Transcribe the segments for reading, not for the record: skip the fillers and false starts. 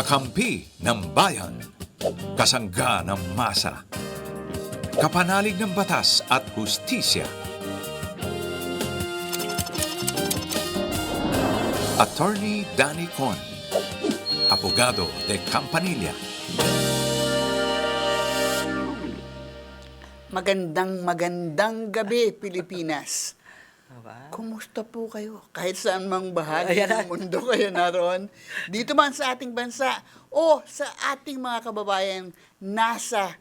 Kakampi ng bayan, kasangga ng masa, kapanalig ng batas at hustisya. Attorney Danny Con, Abogado de Campanilla. Magandang gabi, Pilipinas. Kumusta po kayo? Kahit saan mang bahagi ng mundo kayo naroon, dito man sa ating bansa o sa ating mga kababayan nasa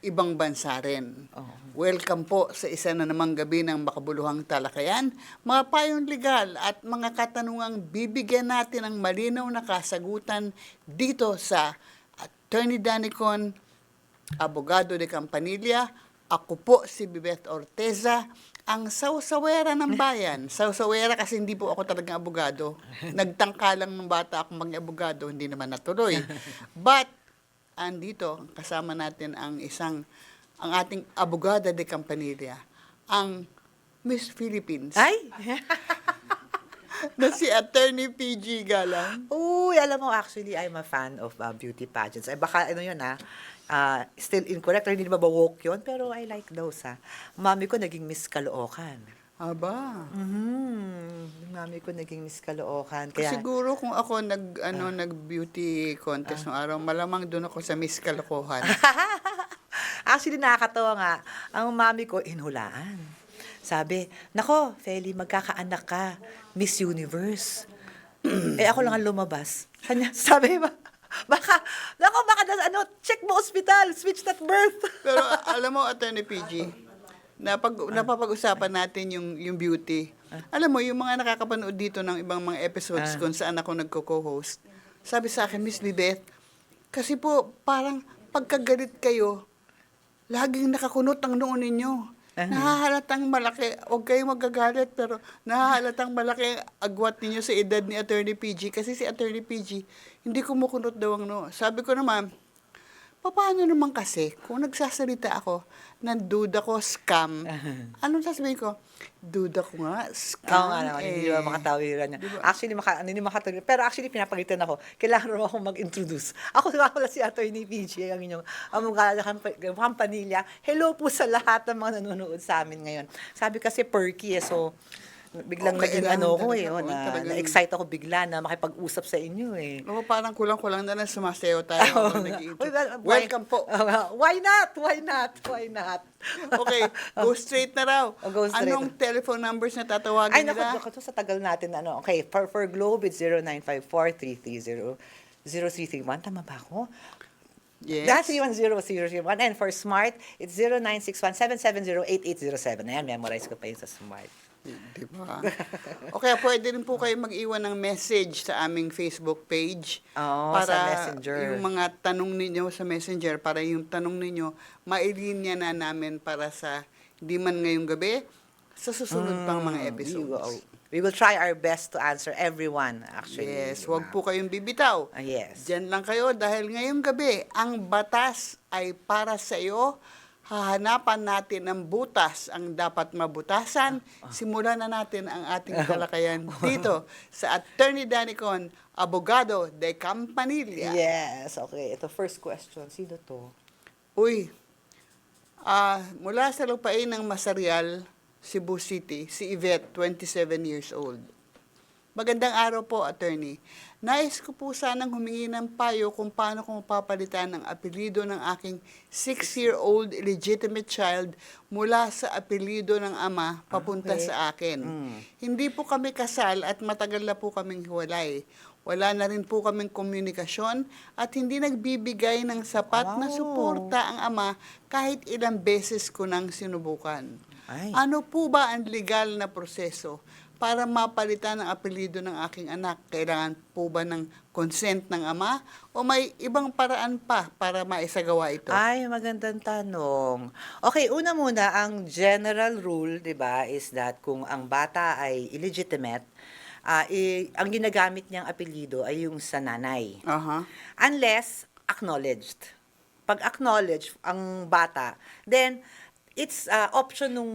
ibang bansa rin. Welcome po sa isa na namang gabi ng makabuluhang talakayan, mga payong legal at mga katanungang bibigyan natin ng malinaw na kasagutan dito sa Attorney Danny Con, Abogado de Campanilla. Ako po si Bibeth Orteza, ang sawsawera ng bayan. Sawsawera kasi hindi po ako talagang abogado. Nagtangka lang ng bata akong maging abogado, hindi naman natuloy. But, andito, kasama natin ang ating abogada de Campanilla, ang Miss Philippines. Ay! Na si Attorney PG Galang. Uy, alam mo, actually, I'm a fan of beauty pageants. Ay, baka ano yun, still incorrect, or hindi ba woke yun? Pero I like those, Mami ko naging Miss Caloocan. Aba. Yung mami ko naging Miss Caloocan. Kaya, Siguro kung ako nag-beauty contest ng araw, malamang doon ako sa Miss Kalokohan. actually, nakakatawa nga. Ang mami ko, inhulaan. Sabi, nako, Feli, magkakaanak ka. Miss Universe. Ako lang ang lumabas. Kanya, sabi ba? Baka, check mo hospital, switch that birth. Pero alam mo, Attorney PG, napapag-usapan natin yung beauty. Alam mo, yung mga nakakapanood dito ng ibang mga episodes kung saan ako nagko-co-host, sabi sa akin, Miss Libet, kasi po, parang pagkagalit kayo, laging nakakunot ang noon ninyo. Nahahalatang malaki, huwag kayong magagalit, pero nahahalatang malaki ang agwat ninyo sa edad ni Attorney PG. Kasi si Attorney PG, hindi kumukunot daw ang noo. Sabi ko naman, paano naman kasi, kung nagsasalita ako, nanduda ko, scam, anong sasabihin ko? Duda ko nga, scam. Oo nga naman, hindi ba makatawiran niya. Diba? Actually, hindi makatawiran. Pero actually, pinapalitan ako. Kailangan naman akong mag-introduce. Ako nga pala si Attorney PG, ang inyong Campanilla. Hello po sa lahat ng mga nanonood sa amin ngayon. Sabi kasi perky, so biglang naging na-excite ako bigla na makipag-usap sa inyo Oo, parang kulang-kulang na lang sumasayaw tayo. Welcome po. Why not? Why not? Why not? Okay, go straight na raw. Go straight. Anong telephone numbers na tatawagin Ay, nila? naku, sa tagal natin, Okay, for Globe, it's 0954-330-0331. Tama ba ako? Yes. That's 310-001. And for Smart, it's 0961-770-8807. Ayan, memorize ko pa yun sa Smart. Diba? Okay, pwede rin po kayo mag-iwan ng message sa aming Facebook page. Para para sa Messenger. yung mga tanong ninyo sa Messenger, para yung tanong ninyo, mailinya na namin para sa, hindi man ngayong gabi, sa susunod pang mga episodes. We will try our best to answer everyone, actually. Yes, huwag po kayong bibitaw. Yes. Diyan lang kayo dahil ngayong gabi, ang batas ay para sa iyo. Hahanapan natin ng butas ang dapat mabutasan. Simulan na natin ang ating talakayan dito sa Attorney Danny Con, Abogado de Campanilla. Yes, okay. Ito, first question. Sino to? Uy, mula sa lupain ng Masarial, Cebu City, si Yvette, 27 years old. Magandang araw po, Attorney. Nais ko po sanang humingi ng payo kung paano ko mapapalitan ang apelido ng aking 6-year-old illegitimate child mula sa apelido ng ama papunta sa akin. Hindi po kami kasal at matagal na po kaming hiwalay. Wala na rin po kaming komunikasyon at hindi nagbibigay ng sapat na suporta ang ama kahit ilang beses ko nang sinubukan. Ay. Ano po ba ang legal na proseso para mapalitan ang apelido ng aking anak? Kailangan po ba ng consent ng ama o may ibang paraan pa para maisagawa ito? Ay, magandang tanong. Okay, una muna, ang general rule, di ba, is that kung ang bata ay illegitimate, ang ginagamit niyang apelido ay yung sa nanay. Unless acknowledged. Pag acknowledged ang bata, then It's option nung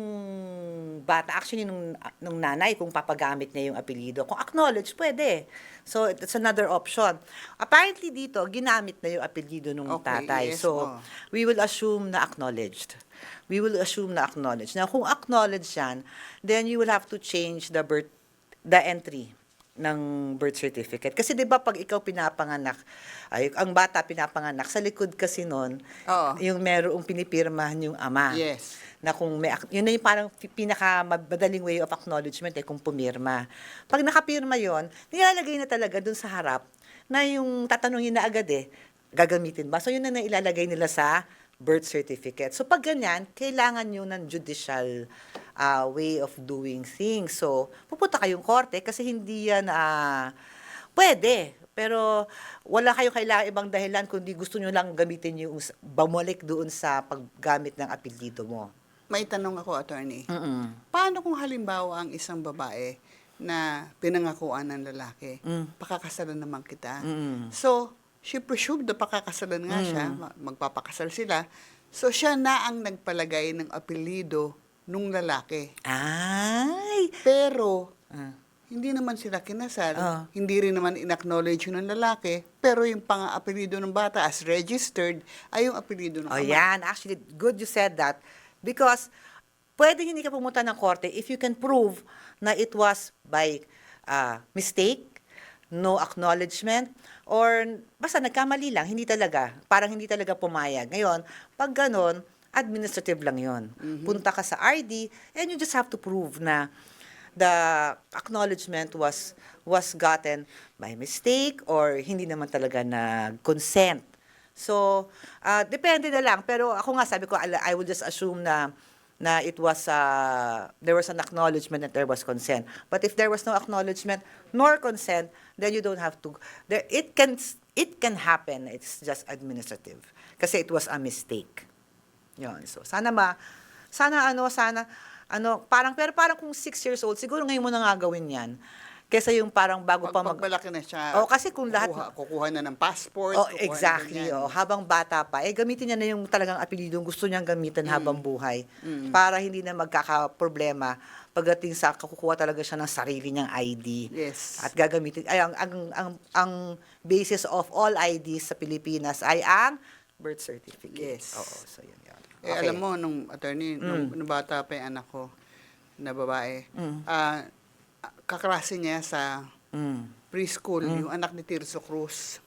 bata, actually nung nanay kung papagamit niya yung apelyido. Kung acknowledge, pwede. So, it's another option. Apparently dito, ginamit na yung apelyido nung Okay, tatay. yes, So, we will assume na acknowledged. We will assume na acknowledged. Now, kung acknowledged yan, then you will have to change the entry ng birth certificate. Kasi 'di ba pag ikaw pinapanganak, ay ang bata pinapanganak sa likod kasi noon, Oo. yung merong pinipirmahan yung ama. Yes. Na kung may yun na yung parang pinakamadaling way of acknowledgement kung pumirma. Pag nakapirma yon, nilalagay na talaga dun sa harap na yung tatanungin na agad gagamitin ba? So yun na ilalagay nila sa birth certificate. So pag ganyan, kailangan yun ng judicial way of doing things. So, pupunta kayong korte kasi hindi yan pwede. Pero wala kayong kailangan ibang dahilan kundi gusto nyo lang gamitin yung bumalik doon sa paggamit ng apelyido mo. May tanong ako, attorney. Mm-mm. Paano kung halimbawa ang isang babae na pinangakuan ng lalaki, pakakasalan naman kita. So, she presumed na pakakasalan nga siya, magpapakasal sila. So, siya na ang nagpalagay ng apelyido nung lalaki. Ay! Pero, hindi naman sila kinasal. Hindi rin naman in-acknowledge yun ng lalaki. Pero yung pang-apelyido ng bata as registered ay yung apelyido ng Oh, ama. yan. Actually, good you said that. Because, pwede hindi ka pumunta ng korte if you can prove na it was by mistake, no acknowledgement, or basta nagkamali lang, hindi talaga. Parang hindi talaga pumayag. Ngayon, pag ganon, administrative lang yon. Punta ka sa RD, and you just have to prove na the acknowledgement was gotten by mistake or hindi naman talaga nag-consent. So, depende na lang. Pero ako nga sabi ko, I will just assume na it was, there was an acknowledgement that there was consent. But if there was no acknowledgement nor consent, then you don't have to, it can happen. It's just administrative. Kasi it was a mistake. Yun. So, pero parang kung 6 years old, siguro ngayon mo na nga gawin yan. Kesa yung parang bago pa Pagbalaki na siya, kasi kung lahat kukuha na ng passport. Oh, kukuha exactly. na ganyan. Habang bata pa, gamitin niya na yung talagang apelyido gusto niyang gamitin habang buhay. Para hindi na magkakaproblema pagdating sa kukuha talaga siya ng sarili niyang ID. Yes. At gagamitin, ang basis of all IDs sa Pilipinas ay ang birth certificate. Yes. Oo, so yun. Alam mo, nung attorney, nung bata pa yung anak ko, na babae, kaklase niya sa preschool, yung anak ni Tirso Cruz,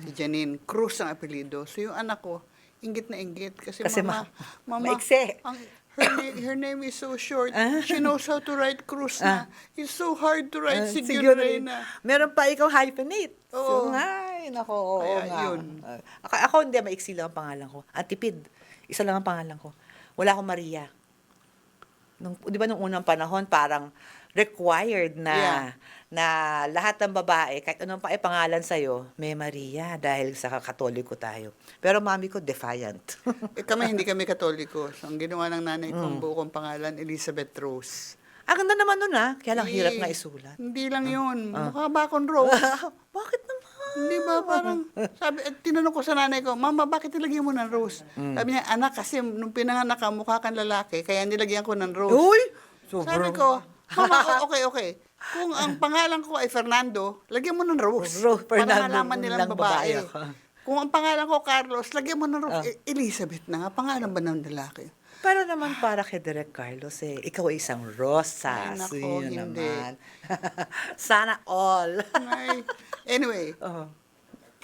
si Janine Cruz ang apelido. So yung anak ko, inggit na inggit. Kasi mama, maikse. her name is so short. She knows how to write Cruz na. It's so hard to write Sigurina. Meron pa ikaw hyphenate. Oo. So, nako, oo Kaya nga. yun. Ako hindi, maiksi lang ang pangalan ko. Antipid. Isa lang ang pangalan ko. Wala akong Maria. Di ba nung unang panahon, parang required na lahat ng babae, kahit anong pa pangalan sa'yo, may Maria dahil sa katoliko tayo. Pero mami ko, defiant. Hindi kami katoliko. So, ang ginawa ng nanay ko, ang buo kong pangalan, Elizabeth Rose. Ang ganda naman nun Kaya lang hirap nga isulat. Hindi lang yun. Mukha ba akong Rose? Bakit naman? Hindi ba parang, tinanong ko sa nanay ko, Mama, bakit nilagyan mo ng Rose? Sabi niya, anak, kasi nung pinanganak ka, mukha kang lalaki, kaya nilagyan ko ng Rose. Uy! Sabi ko, Mama, okay. Kung ang pangalan ko ay Fernando, lagyan mo ng Rose. Para Fernando malaman nilang ng babae. babae ako. Kung ang pangalan ko Carlos, lagyan mo ng Rose. Elizabeth na nga, pangalan ba ng lalaki? Pero naman para kay Direk Carlos, ikaw ay isang Rosas. Ay, nako, Yun hindi. naman. Sana all. Anyway,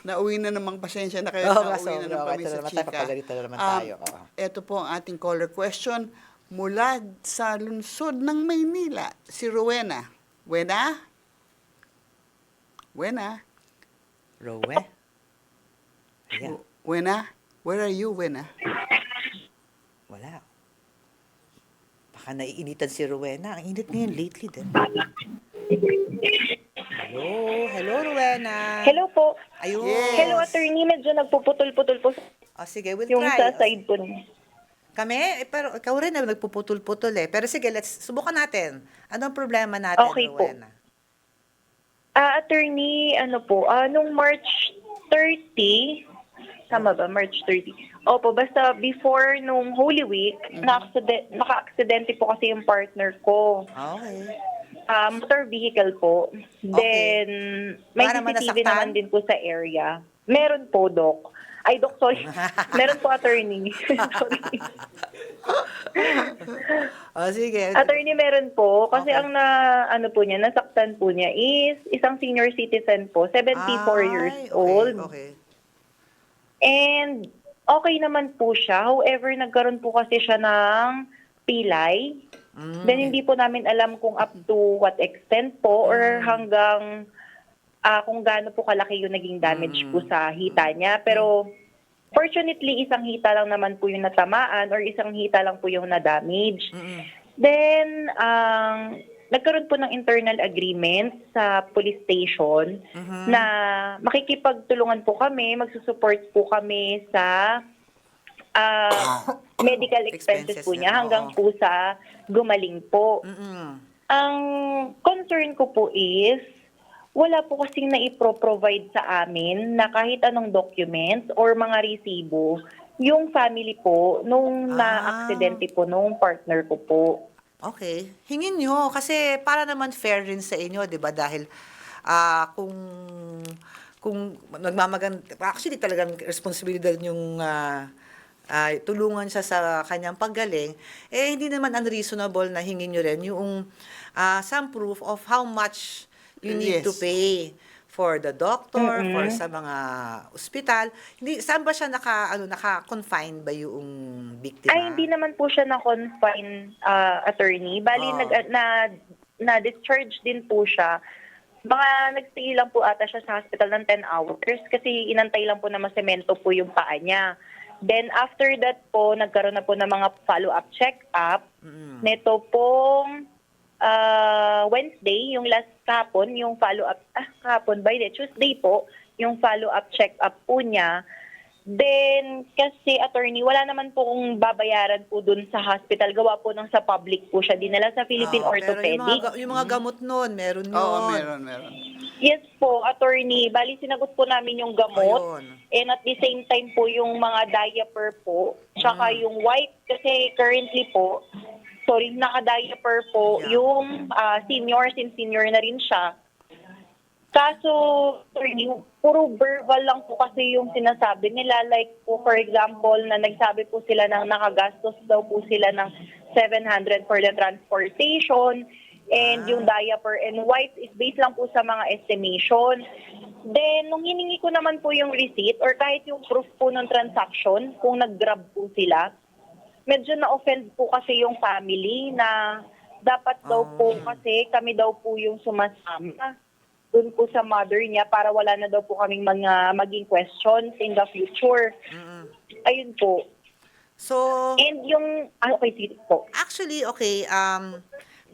nauwi na namang pasensya na kayo. Nauwi na naman kami sa chika. Papagalitan na naman tayo. Ito po ang ating caller question. Mula sa lungsod ng Maynila, si Rowena. Wena? Rowe? Ayan. Wena? Where are you, Wena? Wala. Baka naiinitan si Rowena. Ang init ngayon lately din. Hello, Rowena. Hello po. Ayun. Yes. Hello, attorney. Medyo nagpuputol-putol po Sige, we'll yung try. sa side po niya. Kami, pero ikaw rin na nagpuputol-putol Pero sige, subukan natin. Anong problema natin, Okay po. Rowena? Attorney, nung March 30, tama ba? March 30. Opo, basta before nung Holy Week, naka-aksidente po kasi yung partner ko. Okay. Motor vehicle po. Okay. Then, may Wala naman CCTV nasaktan? naman din po sa area. Meron po, Doc. Ay, Doc, sorry. Meron po, attorney. Sorry. Sige. Attorney, meron po. Kasi Okay. ang nasaktan po niya is isang senior citizen po, 74 years Ay, old. Okay. And okay naman po siya. However, nagkaroon po kasi siya ng pilay. Then hindi po namin alam kung up to what extent po or hanggang kung gaano po kalaki yung naging damage po sa hita niya. Pero fortunately, isang hita lang naman po yung natamaan or isang hita lang po yung na-damage. Then, nagkaroon po ng internal agreement sa police station na makikipagtulungan po kami, magsusupport po kami sa medical expenses po niya niya, hanggang oo. po sa gumaling po. Ang concern ko po is, wala po kasing naipro-provide sa amin na kahit anong documents or mga resibo yung family po nung na-aksidente po nung partner ko po. Okay. Hingin nyo, kasi para naman fair rin sa inyo, di ba? Dahil kung actually talagang responsibilidad yung tulungan siya sa kanyang paggaling, hindi naman unreasonable na hingin nyo rin yung some proof of how much you need to Yes. pay for the doctor, for sa mga ospital. Saan ba siya naka-confine ba yung biktima? Ay, hindi naman po siya na-confine, attorney. Bali, na-discharge din po siya. Mga nagstay lang po ata siya sa hospital ng 10 hours kasi inantay lang po na masemento po yung paa niya. Then after that po, nagkaroon na po ng mga follow-up check-up. Neto pong Wednesday, yung last kahapon, yung follow-up, Tuesday po, yung follow-up check-up po niya. Then, kasi attorney, wala naman po kung babayaran po dun sa hospital. Gawa po ng sa public po siya dinala sa Philippine Pero Orthopedic. yung mga gamot nun, meron yun. Oo, meron. Yes po, attorney. Bali, sinagot po namin yung gamot. Ayun. And at the same time po, yung mga diaper po. Tsaka yung wipe. Kasi currently po, naka-diaper po Yeah. yung senior na rin siya. Kaso, attorney, puro verbal lang po kasi yung sinasabi nila. Like po, for example, na nagsabi po sila ng nakagastos daw po sila ng 700 for the transportation. And yung diaper and wipe is based lang po sa mga estimation. Then, nung hiningi ko naman po yung receipt or kahit yung proof po ng transaction, kung nag-grab po sila, medyo na-offend po kasi yung family na dapat daw po kasi kami daw po yung sumasama dun po sa mother niya para wala na daw po kaming mga maging questions in the future. Ayun po. So, And yung, okay, sige po. actually, okay,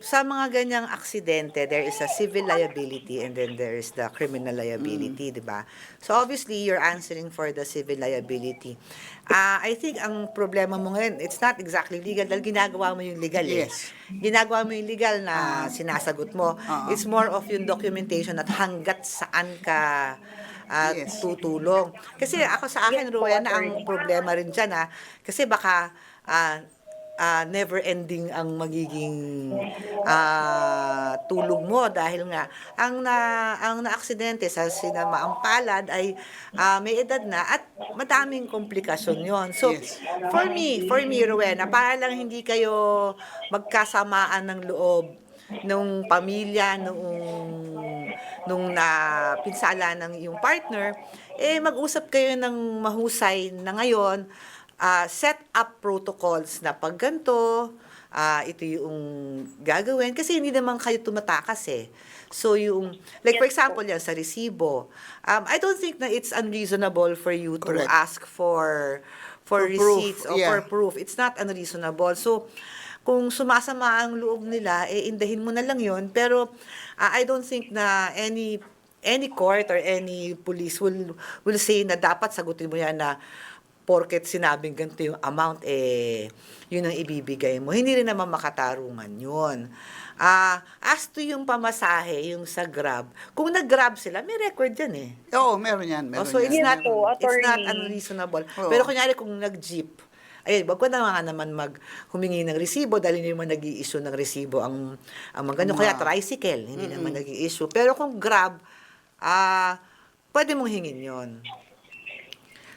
sa mga ganyang aksidente, there is a civil liability and then there is the criminal liability, di ba? So obviously, you're answering for the civil liability. I think ang problema mo ngayon, it's not exactly legal dahil ginagawa mo yung legal eh. Yes. Ginagawa mo yung legal na sinasagot mo. It's more of yung documentation at hanggat saan ka Yes. tutulong. Kasi ako sa akin, Yes po, Rowena, ang attorney. problema rin dyan kasi baka never ending ang magiging tulong mo dahil nga ang naaksidente sa sinama ang palad ay may edad na at madaming komplikasyon yon. So Yes. for me Rowena, para lang hindi kayo magkasamaan ng loob nung pamilya nung napinsala ng iyong partner, mag-usap kayo ng mahusay na ngayon. Set up protocols na pag ganito, ito yung gagawin. Kasi hindi naman kayo tumatakas eh. So yung, like for example yan, sa resibo, I don't think na it's unreasonable for you to Correct. ask for For receipts proof, or yeah. for proof. It's not unreasonable. So, kung sumasama ang loob nila, indahin mo na lang yun. Pero, I don't think na any court or any police will say na dapat sagutin mo yan na porket sinabing ganito yung amount, yun ang ibibigay mo. Hindi rin naman makatarungan yun. As to yung pamasahe, yung sa Grab, kung nag-Grab sila, may record yan eh. Oo, meron yan. Meron So, it's yan. not, Yes po, it's not attorney. unreasonable. Oo. Pero kunyari kung nag-jeep, wag ko naman humingi ng resibo dahil hindi naman nag-i-issue ng resibo ang mga ganun. Kaya tricycle, hindi naman nag-i-issue. Pero kung Grab, pwede mong hingin yon.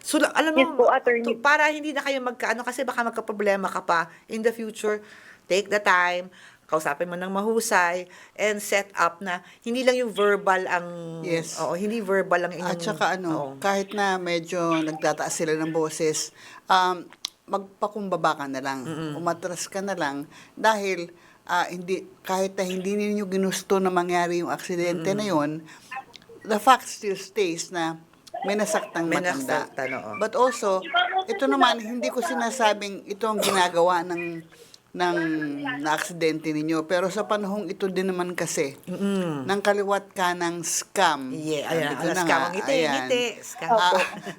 So, alam mo, Yes po, attorney. para hindi na kayo magkaano, kasi baka magka-problema ka pa in the future, take the time, kausapin mo ng mahusay, and set up na hindi lang yung verbal ang, Yes. hindi verbal ang inyong, At saka oo. kahit na medyo nagtataas sila ng boses, magpakumbaba ka na lang, umatras ka na lang, dahil kahit na hindi ninyo ginusto na mangyari yung aksidente na yon, the fact still stays na may nasaktang May matanda. nasaktan, oo. But also, ito naman, hindi ko sinasabing ito ang ginagawa ng na-aksidente ninyo. Pero sa panahong ito din naman kasi, ng kaliwat ka ng scam. Yeah, Sabi ayan, ko na scam nga, ang ngiti, ayan. ngiti, scam.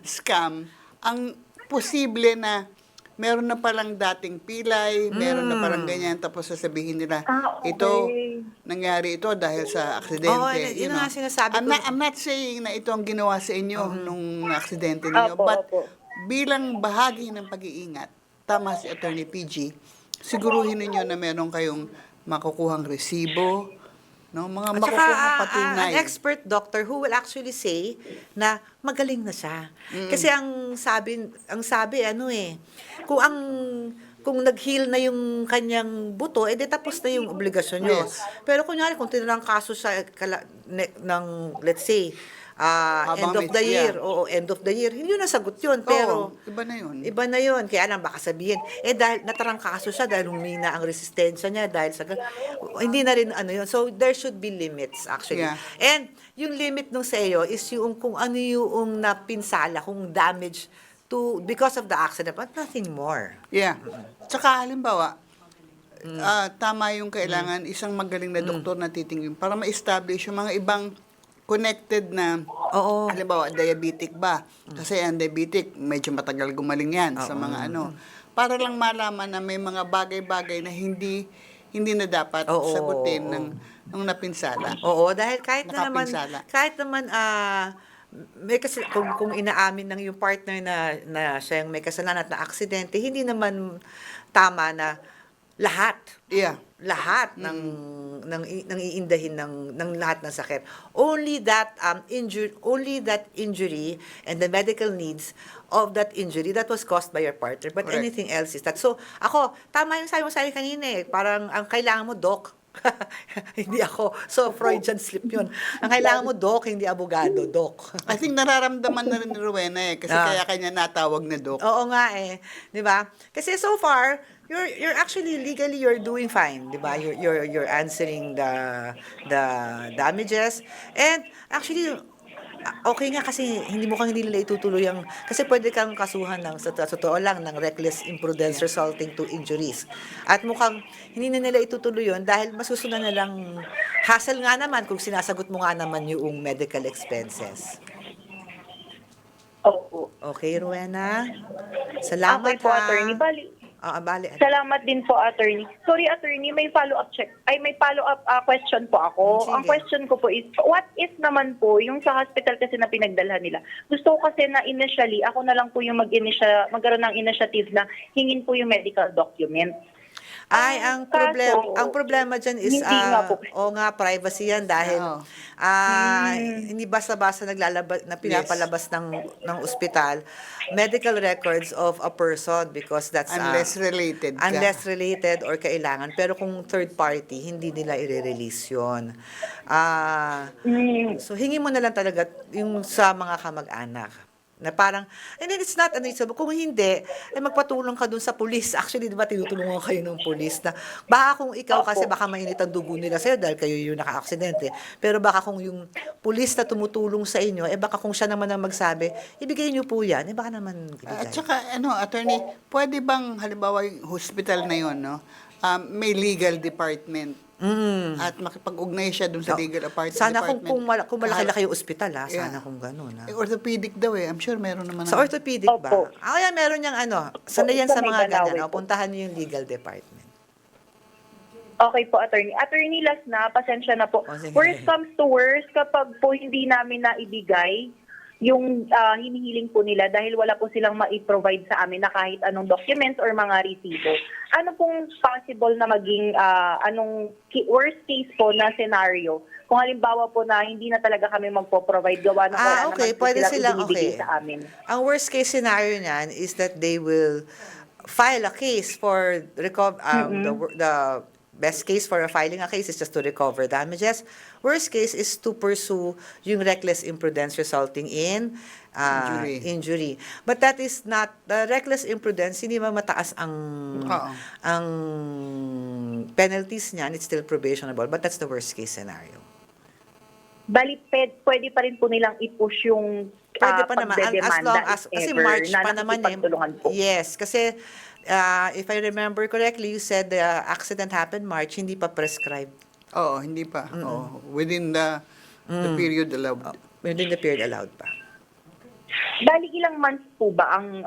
Scam. Ang posible na meron na palang dating pilay, meron na palang ganyan, tapos sasabihin nila, Okay. ito, nangyari ito dahil sa aksidente. Oo, you yun know. nga sinasabi ko. I'm not saying na ito ang ginawa sa inyo nung aksidente ninyo, Opo, but opo. bilang bahagi ng pag-iingat, tama si Attorney PG, siguruhin ninyo na meron kayong makukuhang resibo, no? Mga At saka, makukuhang patunay. an expert doctor who will actually say na magaling na siya. Kasi ang sabi kung nag-heal na yung kanyang buto, edi tapos na yung obligasyon nyo. Yes. Pero kunyari, kung tinanong kaso sa ng, let's say, end Habang of the may- year, end of the year, hindi yun nasagot yun. Pero, Oo, iba na yun. Iba na yun. Kaya lang baka sabihin, dahil natarangkaso siya, dahil humina ang resistensya niya, dahil sa, hindi na rin yun. So, there should be limits, actually. Yeah. And, yung limit nung sa iyo is yung kung ano yung napinsala, kung damage because of the accident, but nothing more. Yeah. Tsaka halimbawa, tama yung kailangan isang magaling na doktor na titingin para ma-establish yung mga ibang connected na, Oo. halimbawa, diabetic ba? Kasi ang diabetic, medyo matagal gumaling yan sa mga para lang malaman na may mga bagay-bagay na hindi na dapat Oo, sagutin oo. ng napinsala. Oo, dahil kahit Nakapinsala. naman may kung inaamin ng yung partner na siya yung may kasalanan at na aksidente, hindi naman tama na lahat Yeah. ng iindahin ng lahat ng sakit. Only that injury and the medical needs of that injury that was caused by your partner, but Correct. anything else is that. So, ako, tama yung sabi mo sa akin kanina parang ang kailangan mo, doc. Hindi ako. So, Freudian slip yun. Ang kailangan mo, doc, hindi abogado, doc. I think nararamdaman na rin ni Rowena kasi kaya kanya natawag na doc. Oo nga 'di ba? Kasi so far, you're actually legally you're doing fine, 'di ba? You're answering the damages, and actually okay nga kasi hindi nila itutuloy kasi pwede kang kasuhan sa totoo lang ng reckless imprudence resulting to injuries. At mukhang hindi na nila itutuloy yun dahil masusunod na lang hassle nga naman kung sinasagot mo nga naman yung medical expenses. Opo. Okay, Rowena? Salamat Okay po, attorney. Bali. Salamat din po, attorney. Sorry, attorney, may follow-up question po ako. Sige. Ang question ko po is, what if naman po, yung sa hospital kasi na pinagdalhan nila, gusto ko kasi na initially, ako na lang po yung magkaroon ng initiative na hingin po yung medical document. Ang problema dyan is, Hindi nga po. privacy yan dahil Oo. hindi basta-basta pinapalabas ng ospital medical records of a person because that's Unless related ka. unless related or kailangan. Pero kung third party, hindi nila i-release yun. So, hingi mo na lang talaga yung sa mga kamag-anak. Na parang, and then it's not unreasonable. Kung hindi, magpatulong ka dun sa pulis. Actually, di ba, tinutulungan kayo ng pulis na baka kung ikaw kasi baka mainit ang dugo nila sa'yo dahil kayo yung naka-aksidente. Pero baka kung yung pulis na tumutulong sa inyo, baka kung siya naman ang magsabi, ibigay niyo po yan, baka naman ibigay. At saka, attorney, pwede bang, halimbawa, yung hospital na yon, no? May legal department at makipag-ugnay siya dun sa legal department. Sana kung malaki-laki yung ospital, sana Yeah. kung gano'n. Orthopedic daw I'm sure meron naman. Sa orthopedic ba? Opo. Kaya meron niyang sana yan Sa sa may mga Balawe ganyan. po. Puntahan niyo yung legal department. Okay po, attorney. Attorney, last na, pasensya na po. Sige. Worst comes to worst, kapag po hindi namin naibigay yung hinihiling po nila dahil wala po silang mai-provide sa amin na kahit anong documents or mga resibo. Ano pong possible na maging worst case po na scenario? Kung halimbawa po na hindi na talaga kami magpo-provide, gawa na wala Okay. naman po Pwede silang, ibinibigay okay. sa amin. Ang worst case scenario niyan is that they will file a case for the best case for filing a case is just to recover damages. Worst case is to pursue yung reckless imprudence resulting in injury. But that is not, the reckless imprudence, hindi man mataas ang penalties niyan, it's still probationable, but that's the worst case scenario. Bali, pwede pa rin po nilang i-push yung Pwede pa naman, as pagdedemanda long as, if kasi ever March na pa naman nakikipagtulungan po. Yes, kasi if I remember correctly, you said the accident happened March, hindi pa prescribed. Oo, hindi pa. Within the period allowed. Within the period allowed pa. Bali, ilang months po ba ang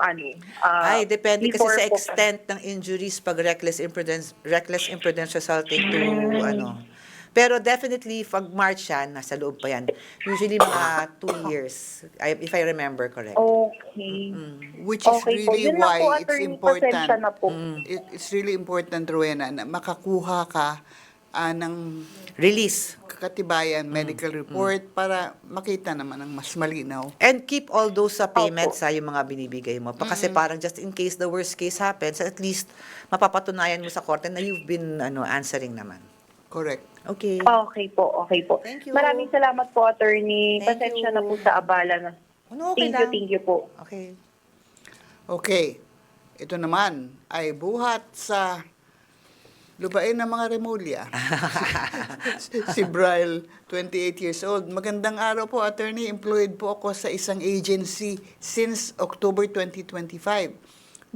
Depende kasi before sa po- extent ng injuries pag reckless imprudence resulting to Pero definitely, pag March yan, nasa loob pa yan. Usually mga 2 years, if I remember correct. Okay. Which is Okay po. really Yun lang why po, it's attorney. important. Pasensya na po. It's really important, Rowena, na makakuha ka ng Release. katibayan, medical report para makita naman ang mas malinaw. And keep all those payments yung mga binibigay mo. Kasi parang just in case the worst case happens, at least mapapatunayan mo sa korte na you've been answering naman. Correct. Okay. Okay po, okay po. Thank you. Maraming salamat po, attorney. Thank Pasensya you. na po sa abala na. Okay Thank you po. Okay. Okay. Ito naman ay buhat sa lupain ng mga remulya. Si Bryle, 28 years old. Magandang araw po, attorney. Employed po ako sa isang agency since October 2025.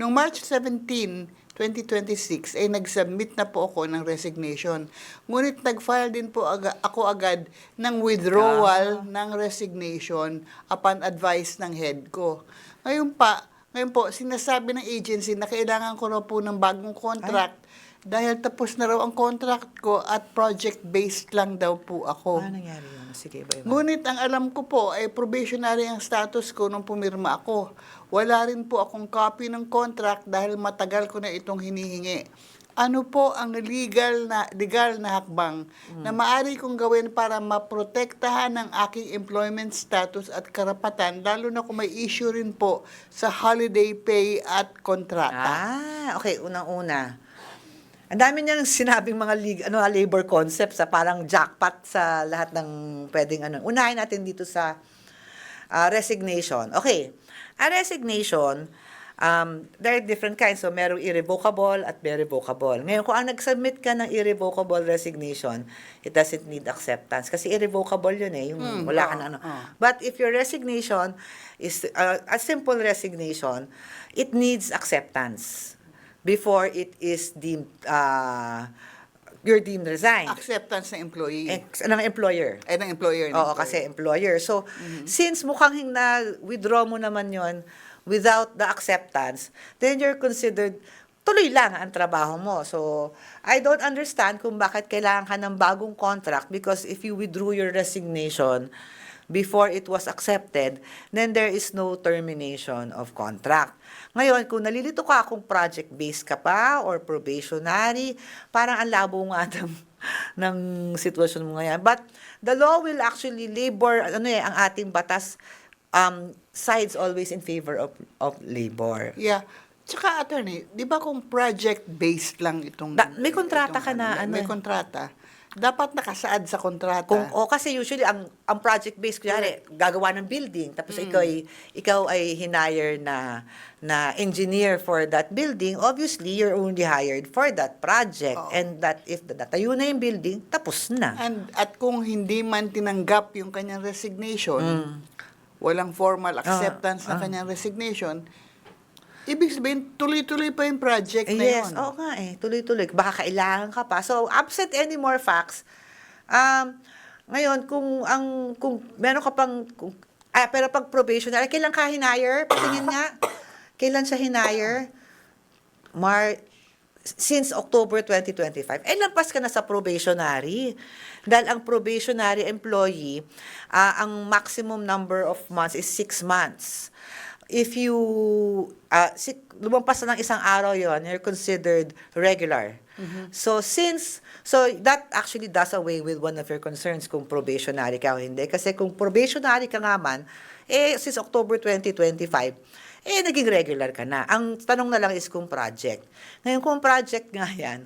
Noong March 17, 2026, ay nag-submit na po ako ng resignation. Ngunit nag-file din po ako agad ng withdrawal ng resignation upon advice ng head ko. Ngayon po, sinasabi ng agency na kailangan ko raw po ng bagong contract dahil tapos na raw ang contract ko at project-based lang daw po ako. Ano nangyari yun? Sige, iba-iba. Ngunit ang alam ko po ay probationary ang status ko nung pumirma ako. Wala rin po akong copy ng contract dahil matagal ko na itong hinihingi. Ano po ang legal na hakbang na maaari kong gawin para maprotektahan ang aking employment status at karapatan, lalo na kung may issue rin po sa holiday pay at kontrata? Okay. Unang-una. Ang dami niyang sinabing mga labor concepts, parang jackpot sa lahat ng pwedeng Unahin natin dito sa resignation. Okay. A resignation, there are different kinds. So, merong irrevocable at may revocable. Ngayon, kung ang nag-submit ka ng irrevocable resignation, it doesn't need acceptance. Kasi irrevocable yun yung wala ka na But if your resignation is a simple resignation, it needs acceptance before it is deemed, you're deemed resigned. Acceptance ng employee. Ng employer. Ay, ng employer. Oo, kasi employer. So, since mukhang na-withdraw mo naman yon without the acceptance, then you're considered tuloy lang ang trabaho mo. So, I don't understand kung bakit kailangan ka ng bagong contract because if you withdrew your resignation before it was accepted, then there is no termination of contract. Ngayon, kung nalilito ka kung project-based ka pa or probationary, parang ang labo nga ng sitwasyon mo ngayon. But the law will actually ang ating batas sides always in favor of labor. Yeah. Tsaka, attorney, di ba kung project-based lang itong... May kontrata ka na, May kontrata. Dapat nakasaad sa kontrata. Kasi usually ang project-based, kunyari, gagawa ng building, tapos ikaw ay hinire na engineer for that building, obviously, you're only hired for that project. And that if natayo na yung building, tapos na. At kung hindi man tinanggap yung kanyang resignation, walang formal acceptance ng kanyang resignation, Ibig sabihin, tuloy-tuloy pa yung project na Yes, yun. oo nga tuloy-tuloy. Baka kailangan ka pa. So, absent any more facts, ngayon, kung meron ka pang, pero pag probationary, kailan ka hinire? Patingin nga. Kailan siya hinire? Since October 2025. Lampas ka na sa probationary. Dahil ang probationary employee, ang maximum number of months is 6 months. If you, lumampas na ng isang araw yon, you're considered regular. So that actually does away with one of your concerns kung probationary ka o hindi. Kasi kung probationary ka nga man, since October 2025, naging regular ka na. Ang tanong na lang is kung project. Ngayon, kung project nga yan,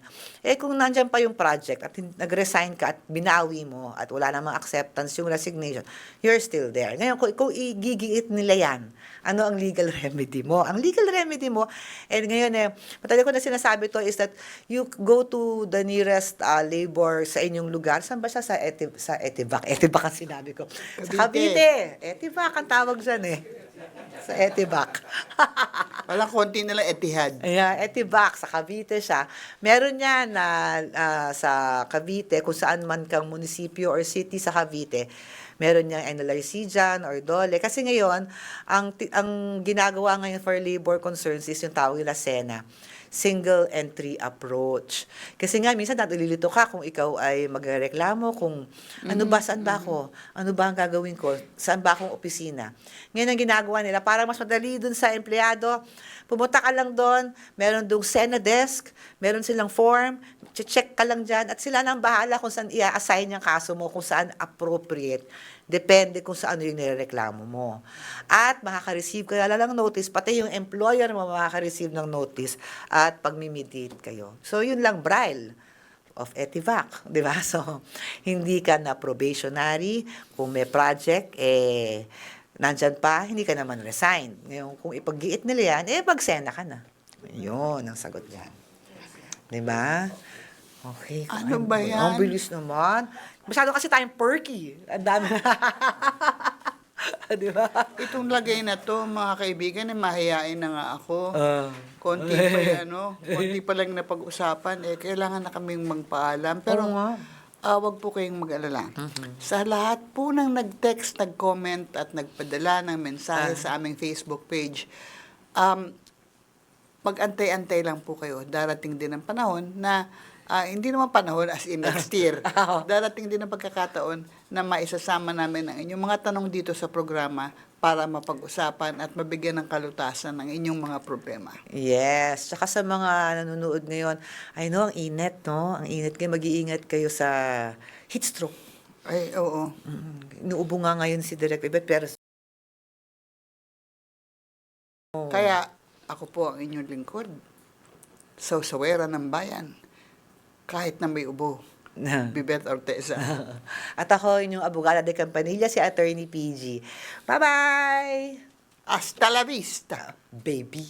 kung nandyan pa yung project at nag-resign ka at binawi mo at wala namang acceptance yung resignation, you're still there. Ngayon, kung igigiit nila yan, ano ang legal remedy mo? Ang legal remedy mo, ngayon matagal ko na sinasabi to is that you go to the nearest labor sa inyong lugar. Saan ba siya? Sa Etivac. Etivac ang sinabi ko. Sa Cavite. Etivac ang tawag dyan sa Etivac. Walang konti nila Etihad. Yeah, Etivac, sa Cavite siya. Meron yan sa Cavite, kung saan man kang munisipyo or city sa Cavite, meron niyang NLRC dyan or DOLE. Kasi ngayon, ang ginagawa ngayon for labor concerns is yung tawag nila SENA, Single Entry Approach. Kasi nga, minsan natulilito ka kung ikaw ay magreklamo kung ano ba, saan ba ako? Ano ba ang gagawin ko? Saan ba akong opisina? Ngayon ang ginagawa nila, para mas madali dun sa empleyado, pumunta ka lang doon, meron doon SENA desk, meron silang form, check ka lang dyan, at sila nang bahala kung saan i-assign yung kaso mo, kung saan appropriate. Depende kung saan yung nireklamo mo. At makaka-receive ka na lang notice, pati yung employer mo makaka-receive ng notice at pag-mediate kayo. So, yun lang, Braille of Etivac, di ba? So, hindi ka na probationary. Kung may project, nandyan pa, hindi ka naman resign. Ngayon, kung ipag-giit nila yan, pagsena ka na. Yun ang sagot yan. Di ba? Okay. Ano ba yan? Ang bilis naman. Masyado kasi tayong perky. Ang dami. Di ba? Itong lagay na to, mga kaibigan, mahihain na nga ako. Konti pa konti pa lang na pag-usapan, kailangan na kaming magpaalam. Pero, Oo nga. wag po kayong mag-alala. Sa lahat po ng nag-text, nag-comment at nagpadala ng mensahe sa aming Facebook page, mag-antay-antay lang po kayo. Darating din ang panahon na hindi naman panahon as in next year. Darating din ang pagkakataon na maisasama namin ang inyong mga tanong dito sa programa para mapag-usapan at mabigyan ng kalutasan ng inyong mga problema. Yes. Tsaka sa mga nanonood ngayon, I know, ang init, no? Ang init kayo. Mag-iingat kayo sa heat stroke. Ay, oo. Inuubo nga ngayon si Direk Ibet, pero Kaya, ako po ang inyong lingkod. Sawsawera ng bayan. Kahit na may ubo. Bibet Orteza. At ako, inyong abogada de Campanilla, si Attorney PG. Bye-bye! Hasta la vista! Baby!